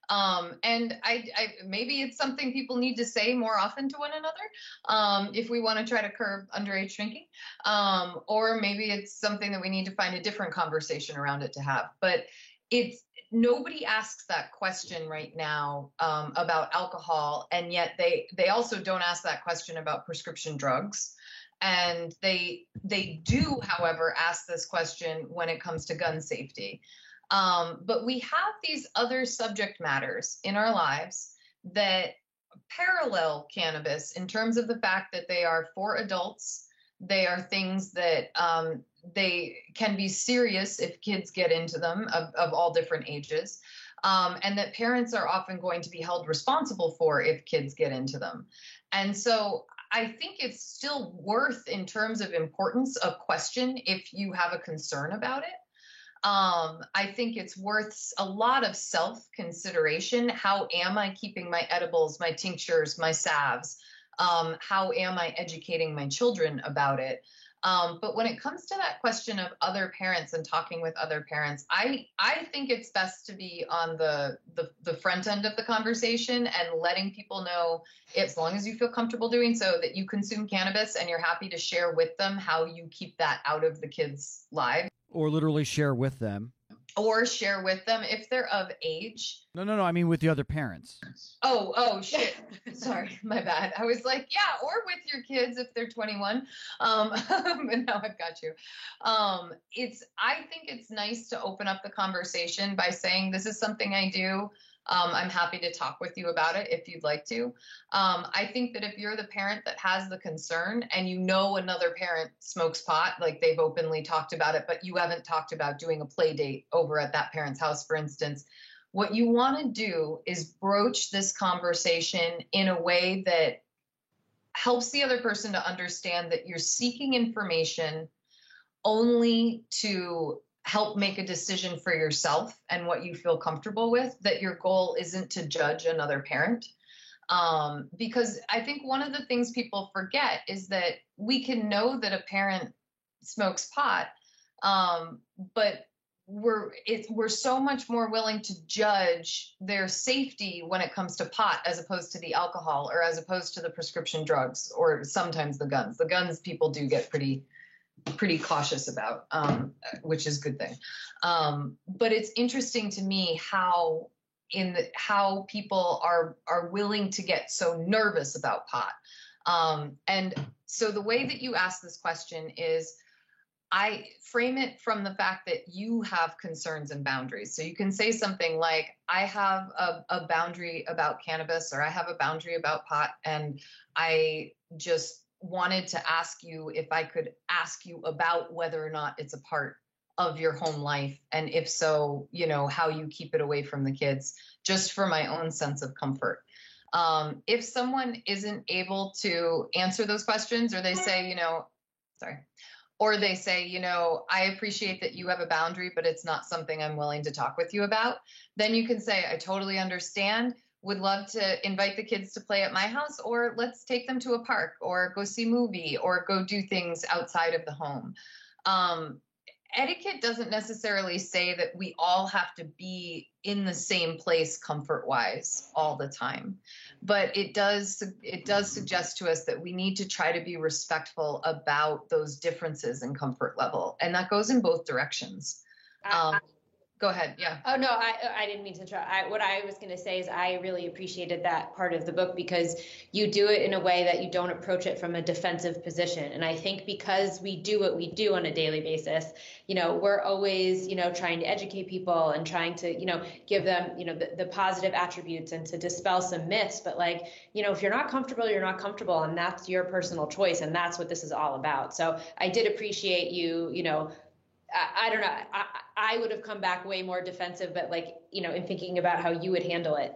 And I maybe it's something people need to say more often to one another, if we want to try to curb underage drinking, or maybe it's something that we need to find a different conversation around it to have. But nobody asks that question right now, about alcohol, and yet they also don't ask that question about prescription drugs. And they do, however, ask this question when it comes to gun safety. But we have these other subject matters in our lives that parallel cannabis in terms of the fact that they are for adults. They are things that they can be serious if kids get into them, of all different ages, and that parents are often going to be held responsible for if kids get into them. And so I think it's still worth, in terms of importance, a question if you have a concern about it. I think it's worth a lot of self-consideration. How am I keeping my edibles, my tinctures, my salves? How am I educating my children about it? But when it comes to that question of other parents and talking with other parents, I think it's best to be on the front end of the conversation and letting people know, as long as you feel comfortable doing so, that you consume cannabis and you're happy to share with them how you keep that out of the kids' lives. Or literally share with them. Or share with them if they're of age. No. I mean with the other parents. Oh, shit. Sorry, my bad. I was like, yeah, or with your kids if they're 21. But now I've got you. I think it's nice to open up the conversation by saying, this is something I do. I'm happy to talk with you about it if you'd like to. I think that if you're the parent that has the concern and another parent smokes pot, like they've openly talked about it, but you haven't talked about doing a play date over at that parent's house, for instance, what you want to do is broach this conversation in a way that helps the other person to understand that you're seeking information only to help make a decision for yourself and what you feel comfortable with, that your goal isn't to judge another parent. Because I think one of the things people forget is that we can know that a parent smokes pot, but we're so much more willing to judge their safety when it comes to pot as opposed to the alcohol, or as opposed to the prescription drugs, or sometimes the guns. The guns people do get pretty cautious about, which is a good thing. But it's interesting to me how people are willing to get so nervous about pot. And so the way that you ask this question is, I frame it from the fact that you have concerns and boundaries. So you can say something like, I have a boundary about cannabis, or I have a boundary about pot, and I just wanted to ask you if I could ask you about whether or not it's a part of your home life, and if so, how you keep it away from the kids, just for my own sense of comfort. If someone isn't able to answer those questions, or they say, I appreciate that you have a boundary, but it's not something I'm willing to talk with you about, then you can say, I totally understand. Would love to invite the kids to play at my house, or let's take them to a park, or go see a movie, or go do things outside of the home. Etiquette doesn't necessarily say that we all have to be in the same place comfort-wise all the time, but it does suggest to us that we need to try to be respectful about those differences in comfort level, and that goes in both directions. Go ahead. Yeah. Oh, no, I didn't mean to try. What I was going to say is I really appreciated that part of the book, because you do it in a way that you don't approach it from a defensive position. And I think because we do what we do on a daily basis, we're always, trying to educate people and trying to, give them, the positive attributes and to dispel some myths. But if you're not comfortable, you're not comfortable, and that's your personal choice. And that's what this is all about. So I did appreciate you, I don't know. I would have come back way more defensive, but in thinking about how you would handle it.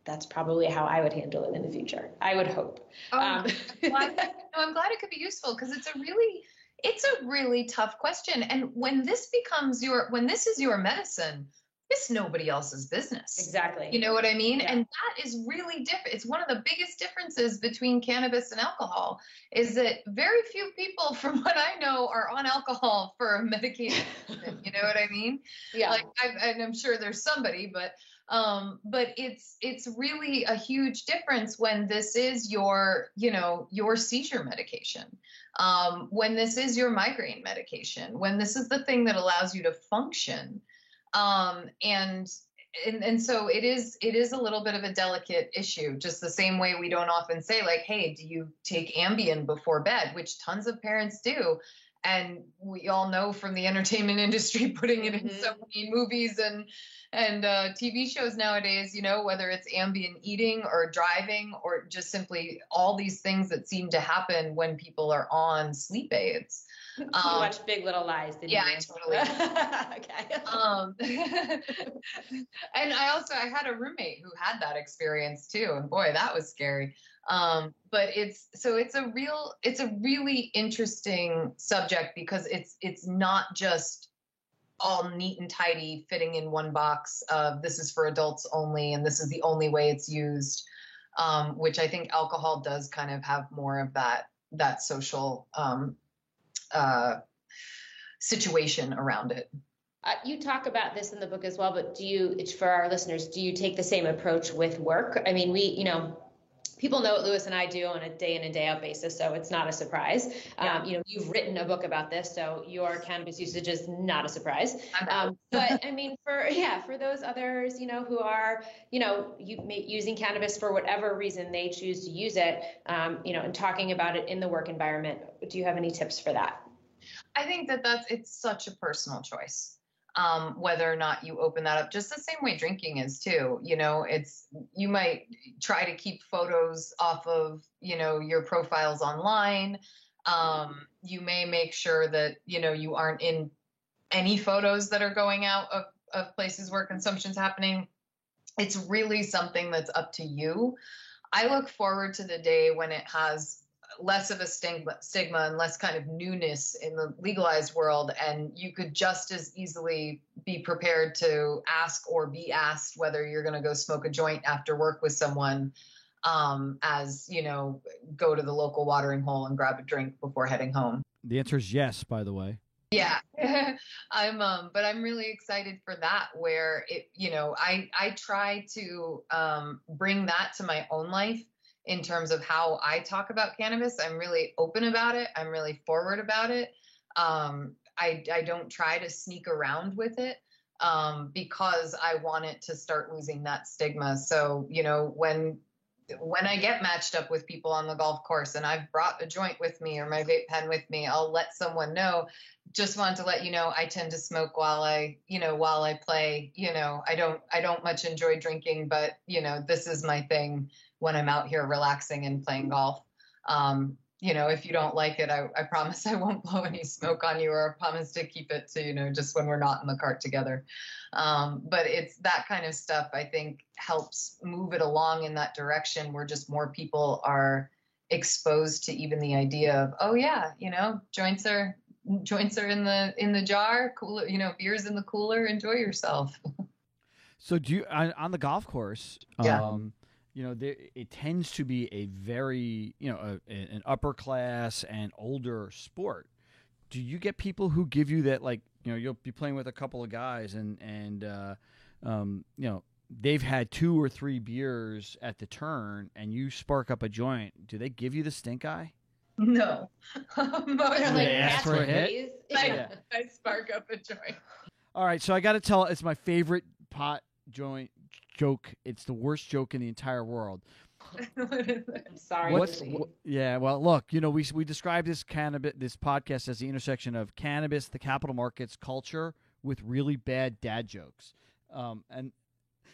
that's probably how I would handle it in the future. I would hope. I'm glad it could be useful, because it's a really tough question. And when this is your medicine, it's nobody else's business. Exactly. You know what I mean? Yeah. And that is really different. It's one of the biggest differences between cannabis and alcohol, is that very few people, from what I know, are on alcohol for a medication. You know what I mean? Yeah. And I'm sure there's somebody, but it's really a huge difference when this is your seizure medication, when this is your migraine medication, when this is the thing that allows you to function. And so it is a little bit of a delicate issue, just the same way we don't often say, like, hey, do you take Ambien before bed, which tons of parents do. And we all know from the entertainment industry putting it in so many movies and TV shows nowadays, whether it's Ambien eating or driving or just simply all these things that seem to happen when people are on sleep aids. You watched Big Little Lies, didn't you? Yeah, I totally. Okay. And I had a roommate who had that experience too, and boy, that was scary. But it's a really interesting subject, because it's not just all neat and tidy, fitting in one box of this is for adults only, and this is the only way it's used, which I think alcohol does kind of have more of that social situation around it. You talk about this in the book as well, but for our listeners, do you take the same approach with work? I mean, people know what Lewis and I do on a day in and day out basis, so it's not a surprise. Yeah. You've written a book about this, so your cannabis usage is not a surprise. But I mean, for those others, who are, using cannabis for whatever reason they choose to use it, and talking about it in the work environment, do you have any tips for that? I think it's such a personal choice. Whether or not you open that up, just the same way drinking is too. You might try to keep photos off of, your profiles online. You may make sure that, you aren't in any photos that are going out of places where consumption's happening. It's really something that's up to you. I look forward to the day when it has less of a stigma and less kind of newness in the legalized world, and you could just as easily be prepared to ask or be asked whether you're going to go smoke a joint after work with someone, as go to the local watering hole and grab a drink before heading home. The answer is yes, by the way. Yeah. But I'm really excited for that, where I try to bring that to my own life. In terms of how I talk about cannabis, I'm really open about it. I'm really forward about it. I don't try to sneak around with it, because I want it to start losing that stigma. So, when I get matched up with people on the golf course and I've brought a joint with me or my vape pen with me, I'll let someone know. Just want to let you know, I tend to smoke while I play. I don't much enjoy drinking, but this is my thing when I'm out here relaxing and playing golf. If you don't like it, I promise I won't blow any smoke on you, or I promise to keep it to, just when we're not in the cart together. But it's that kind of stuff I think helps move it along in that direction, where just more people are exposed to even the idea of, oh yeah, joints are in the jar, cooler, beer's in the cooler, enjoy yourself. So do you, on the golf course, Yeah. It tends to be a very, an upper class and older sport. Do you get people who give you that, like, you'll be playing with a couple of guys and they've had 2 or 3 beers at the turn and you spark up a joint. Do they give you the stink eye? No. Ask for a hit? I spark up a joint. All right, so I got to tell, it's my favorite pot joint joke. It's the worst joke in the entire world. I'm sorry. Well, look, we describe this podcast as the intersection of cannabis, the capital markets, culture, with really bad dad jokes, and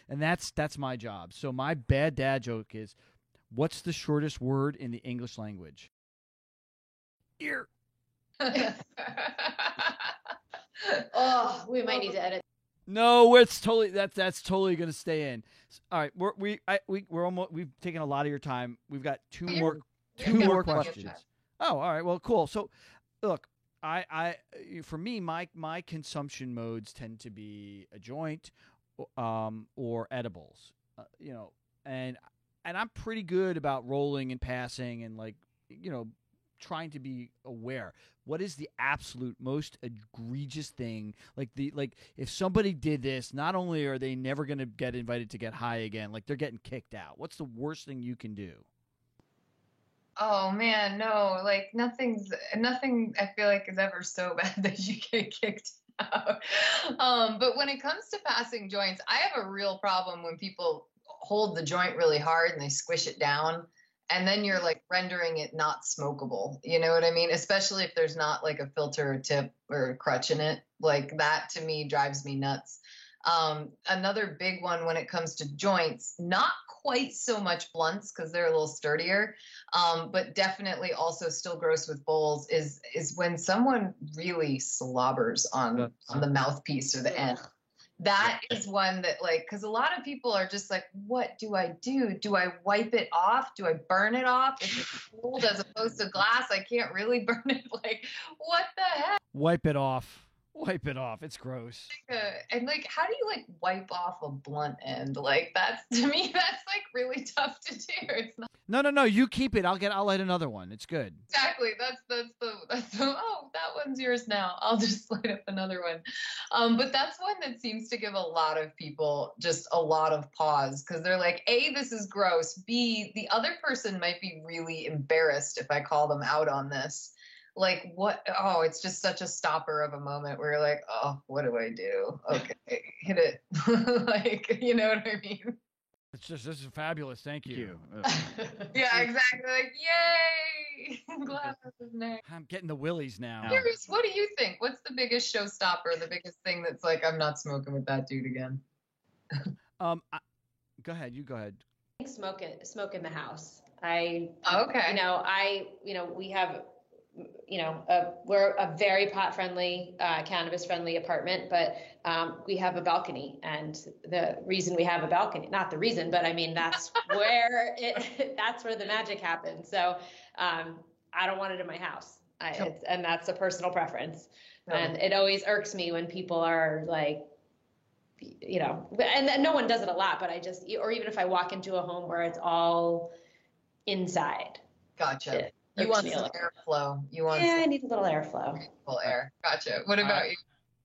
that's my job. So my bad dad joke is, what's the shortest word in the English language? Ear. Oh, we might need to edit. No, it's totally that's totally gonna stay in. All right, we're almost we've taken a lot of your time. We've got two more questions. Oh, all right. Well, cool. So, look, I for me, my consumption modes tend to be a joint, or edibles. And I'm pretty good about rolling and passing and trying to be aware. What is the absolute most egregious thing? Like if somebody did this, not only are they never going to get invited to get high again, like they're getting kicked out. What's the worst thing you can do? Oh man, no, like nothing I feel like is ever so bad that you get kicked out. But when it comes to passing joints, I have a real problem when people hold the joint really hard and they squish it down, and then you're like rendering it not smokable. You know what I mean? Especially if there's not like a filter or tip or a crutch in it. Like that to me drives me nuts. Another big one when it comes to joints, not quite so much blunts because they're a little sturdier, but definitely also still gross with bowls is when someone really slobbers on the mouthpiece or the end. That is one that because a lot of people are just like, what do I do? Do I wipe it off? Do I burn it off? If it's cold as opposed to glass, I can't really burn it. Like, what the heck? Wipe it off. Wipe it off. It's gross. And how do you wipe off a blunt end? That's to me, that's really tough to do. It's not. No. You keep it. I'll light another one. It's good. Exactly. That's the oh, that one's yours now. I'll just light up another one. But that's one that seems to give a lot of people just a lot of pause because they're like, A, this is gross. B, the other person might be really embarrassed if I call them out on this. Like what? Oh, it's just such a stopper of a moment where you're like, oh, what do I do? Okay, hit it. You know what I mean? This is fabulous. Thank you. Yeah, exactly. Like, yay! Glass is next. I'm getting the willies now. Curious, what do you think? What's the biggest showstopper? The biggest thing that's like, I'm not smoking with that dude again. Go ahead. You go ahead. Smoke in the house. Okay. We have. We're a very pot friendly, cannabis friendly apartment, but we have a balcony, and the reason we have a balcony, not the reason, but I mean, that's that's where the magic happens. So, I don't want it in my house. And that's a personal preference. No. And it always irks me when people are like, and no one does it a lot, but or even if I walk into a home where it's all inside. Gotcha. You want some airflow. I need a little airflow. Full air. Gotcha. What about you?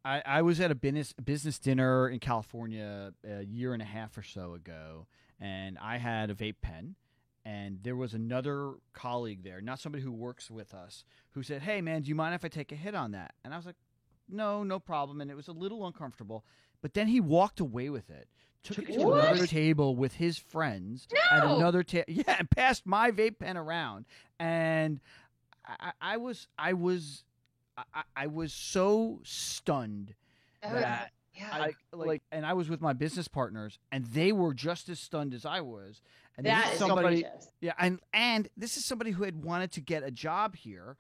I was at a business dinner in California a year and a half or so ago, and I had a vape pen, and there was another colleague there, not somebody who works with us, who said, hey, man, do you mind if I take a hit on that? And I was like, no problem, and it was a little uncomfortable. But then he walked away with it. Took it to another table with his friends at another table. Yeah, and passed my vape pen around, and I was so stunned that and I was with my business partners, and they were just as stunned as I was. And that is somebody, and this is somebody who had wanted to get a job here.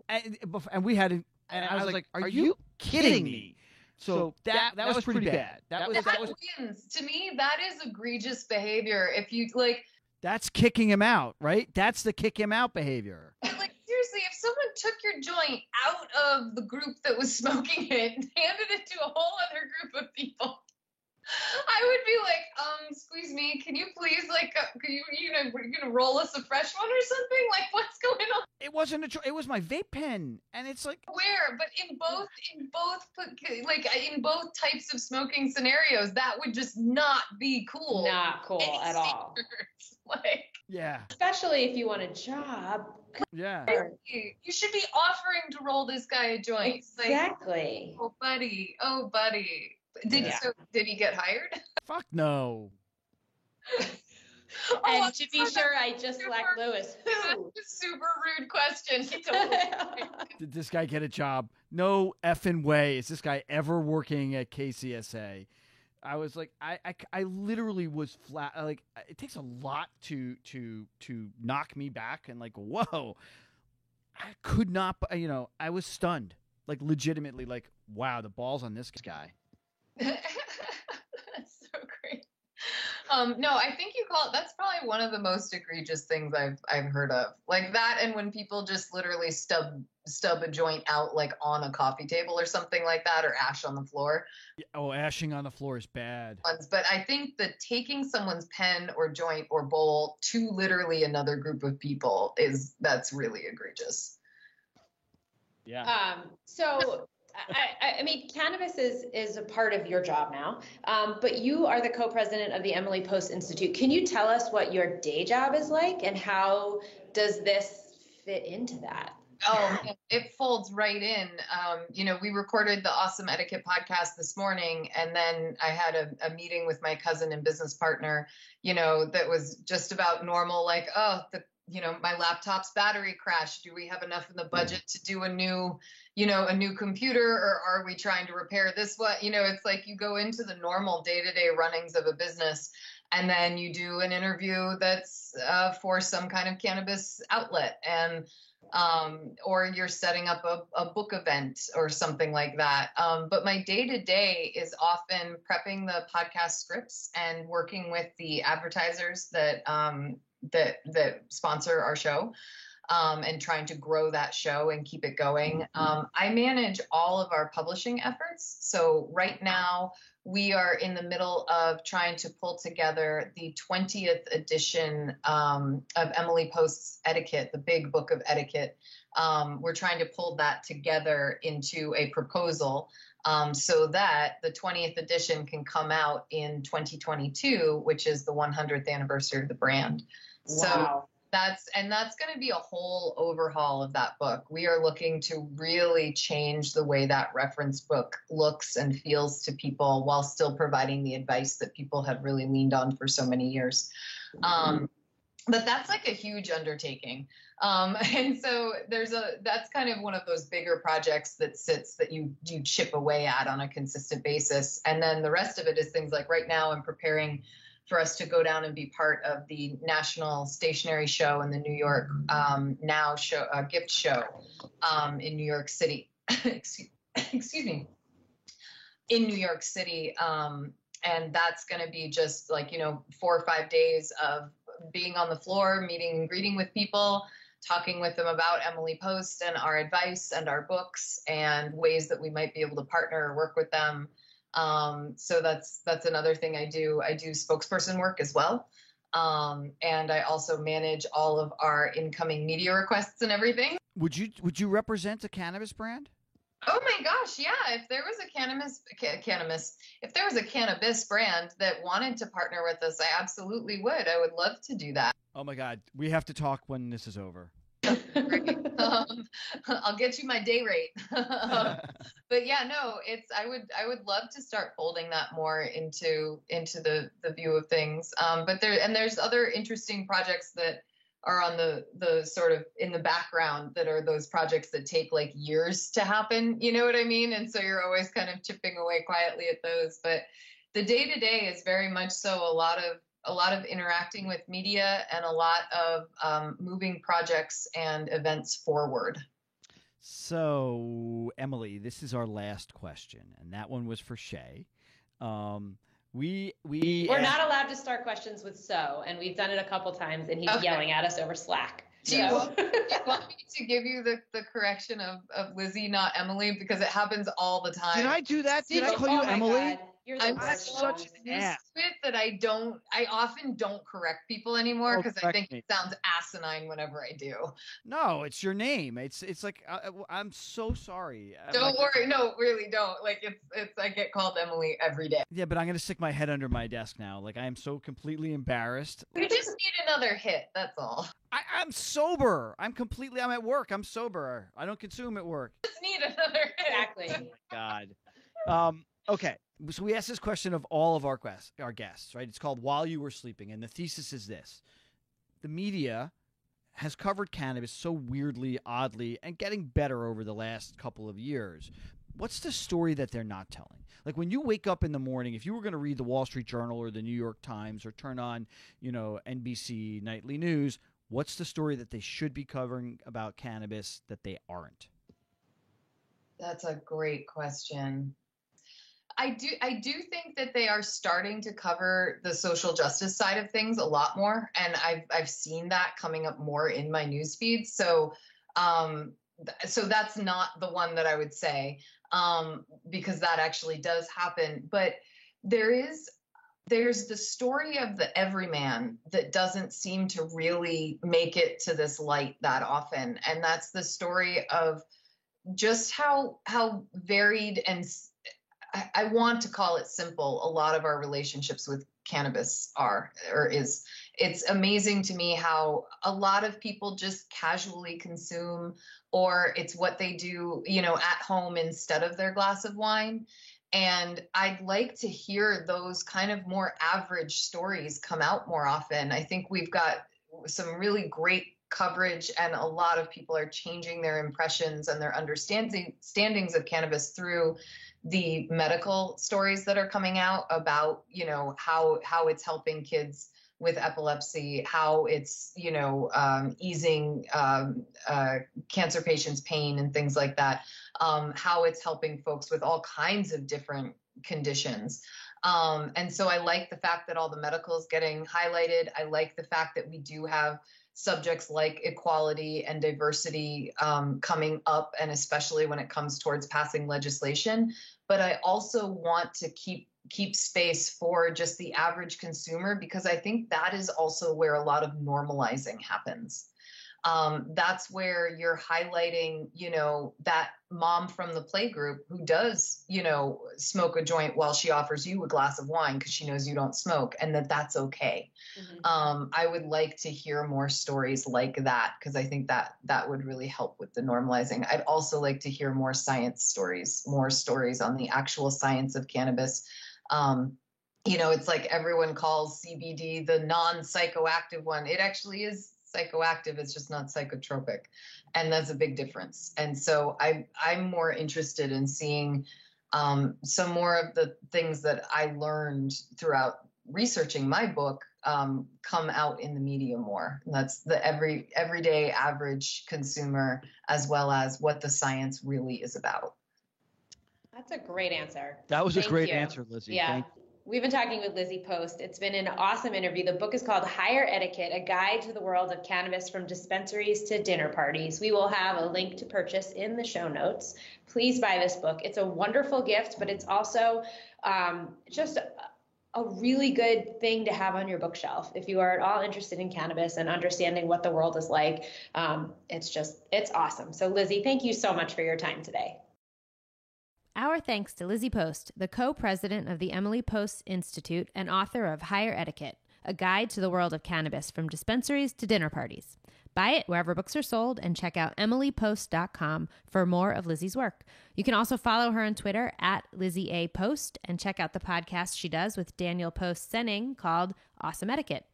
And we had, and I was like, "Are you kidding me?" So that was pretty bad. That was wins. To me, that is egregious behavior. If you that's kicking him out, right? That's the kick him out behavior. Seriously, if someone took your joint out of the group that was smoking it and handed it to a whole other group of people, I would be like, excuse me, can you please, you're gonna roll us a fresh one or something? Like, what's going on? It wasn't it was my vape pen, and it's like where, but in both types of smoking scenarios, that would just not be cool. Not cool at all. Yeah. Especially if you want a job. Yeah. You should be offering to roll this guy a joint. Exactly. Oh, buddy. Did he get hired? Fuck no. And to be sure, I just lacked Lewis. Super rude question. Did this guy get a job? No effing way. Is this guy ever working at KCSA? I was like, I literally was flat. Like, it takes a lot to knock me back, and whoa, I could not. I was stunned. Like, legitimately, like, wow, the balls on this guy. That's so great. No, I think that's probably one of the most egregious things I've heard of. Like that, and when people just literally stub a joint out like on a coffee table or something like that, or ash on the floor. Oh, ashing on the floor is bad. But I think that taking someone's pen or joint or bowl to literally another group of people that's really egregious. Yeah. So I mean, cannabis is a part of your job now, but you are the co-president of the Emily Post Institute. Can you tell us what your day job is like, and how does this fit into that? Oh, it folds right in. We recorded the Awesome Etiquette podcast this morning, and then I had a meeting with my cousin and business partner, that was just about normal, like, my laptop's battery crashed. Do we have enough in the budget to do a new computer, or are we trying to repair this? It's like you go into the normal day-to-day runnings of a business, and then you do an interview that's for some kind of cannabis outlet, and or you're setting up a book event or something like that. But my day-to-day is often prepping the podcast scripts and working with the advertisers that sponsor our show, and trying to grow that show and keep it going. I manage all of our publishing efforts. So right now we are in the middle of trying to pull together the 20th edition of Emily Post's Etiquette, the big book of etiquette. We're trying to pull that together into a proposal, so that the 20th edition can come out in 2022, which is the 100th anniversary of the brand. Wow. So that's going to be a whole overhaul of that book. We are looking to really change the way that reference book looks and feels to people, while still providing the advice that people have really leaned on for so many years. But that's like a huge undertaking. And so that's kind of one of those bigger projects that you chip away at on a consistent basis. And then the rest of it is things like, right now I'm preparing for us to go down and be part of the National Stationery Show and the New York Now show, gift show in New York City. Excuse me. In New York City. And that's going to be just like, 4 or 5 days of being on the floor, meeting and greeting with people, talking with them about Emily Post and our advice and our books and ways that we might be able to partner or work with them. So that's another thing I do. I do spokesperson work as well. And I also manage all of our incoming media requests and everything. Would you represent a cannabis brand? Oh my gosh, yeah. If there was a cannabis brand that wanted to partner with us, I absolutely would. I would love to do that. Oh my God, we have to talk when this is over. I'll get you my day rate. But yeah, no, I would love to start folding that more into the view of things. But there's other interesting projects that are on the sort of in the background, that are those projects that take like years to happen. You know what I mean? And so you're always kind of chipping away quietly at those. But the day-to-day is very much so a lot of interacting with media and a lot of moving projects and events forward. So, Emily, this is our last question, and that one was for Shay. We're not allowed to start questions with "so," and we've done it a couple times, and he's yelling at us over Slack. Do you want me to give you the correction of Lizzie, not Emily, because it happens all the time? Did I do that? Did I call you Emily? God. I'm such an ass that I often don't correct people anymore, because I think it sounds asinine whenever I do. No, it's your name. It's like I'm so sorry. Don't worry. No, really don't. Like it's I get called Emily every day. Yeah, but I'm gonna stick my head under my desk now. Like I am so completely embarrassed. You just need another hit. That's all. I'm sober. I'm at work. I'm sober. I don't consume at work. Just need another hit. Exactly. Oh my God. Okay. So we asked this question of all of our guests, right? It's called While You Were Sleeping. And the thesis is this. The media has covered cannabis so weirdly, oddly, and getting better over the last couple of years. What's the story that they're not telling? Like when you wake up in the morning, if you were going to read the Wall Street Journal or the New York Times or turn on, NBC Nightly News, what's the story that they should be covering about cannabis that they aren't? That's a great question. I do think that they are starting to cover the social justice side of things a lot more, and I've seen that coming up more in my news feed. So so that's not the one that I would say, because that actually does happen. But there's the story of the everyman that doesn't seem to really make it to this light that often, and that's the story of just how varied and I want to call it simple a lot of our relationships with cannabis are or is. It's amazing to me how a lot of people just casually consume, or it's what they do, at home instead of their glass of wine. And I'd like to hear those kind of more average stories come out more often. I think we've got some really great coverage, and a lot of people are changing their impressions and their understandings of cannabis through the medical stories that are coming out about, how it's helping kids with epilepsy, how it's, easing cancer patients' pain and things like that, how it's helping folks with all kinds of different conditions. And so I like the fact that all the medical is getting highlighted. I like the fact that we do have subjects like equality and diversity coming up, and especially when it comes towards passing legislation. But I also want to keep space for just the average consumer, because I think that is also where a lot of normalizing happens. That's where you're highlighting, that mom from the playgroup who does, smoke a joint while she offers you a glass of wine because she knows you don't smoke, and that's okay. Mm-hmm. I would like to hear more stories like that, because I think that would really help with the normalizing. I'd also like to hear more science stories, more stories on the actual science of cannabis. It's like everyone calls CBD the non-psychoactive one. It actually is psychoactive, it's just not psychotropic, and that's a big difference. And so I'm more interested in seeing some more of the things that I learned throughout researching my book come out in the media more. And that's the everyday average consumer, as well as what the science really is about. That's a great answer. That was a great answer, Lizzie. Yeah. Thank you. We've been talking with Lizzie Post. It's been an awesome interview. The book is called Higher Etiquette, A Guide to the World of Cannabis from Dispensaries to Dinner Parties. We will have a link to purchase in the show notes. Please buy this book. It's a wonderful gift, but it's also just a really good thing to have on your bookshelf. If you are at all interested in cannabis and understanding what the world is like, it's awesome. So Lizzie, thank you so much for your time today. Our thanks to Lizzie Post, the co-president of the Emily Post Institute and author of Higher Etiquette, A Guide to the World of Cannabis from Dispensaries to Dinner Parties. Buy it wherever books are sold, and check out emilypost.com for more of Lizzie's work. You can also follow her on Twitter at Lizzie A. Post, and check out the podcast she does with Daniel Post Senning called Awesome Etiquette.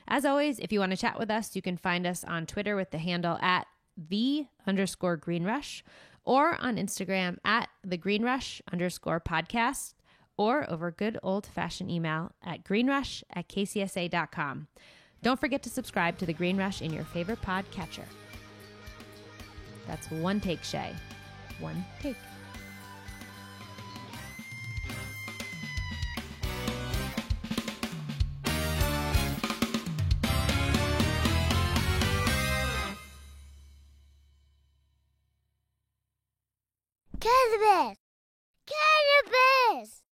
As always, if you want to chat with us, you can find us on Twitter with the handle at @the_greenrush, or on Instagram at @thegreenrush_podcast, or over good old-fashioned email at greenrush@kcsa.com. Don't forget to subscribe to The Green Rush in your favorite podcatcher. That's one take, Shay. One take. Cannabis! Cannabis!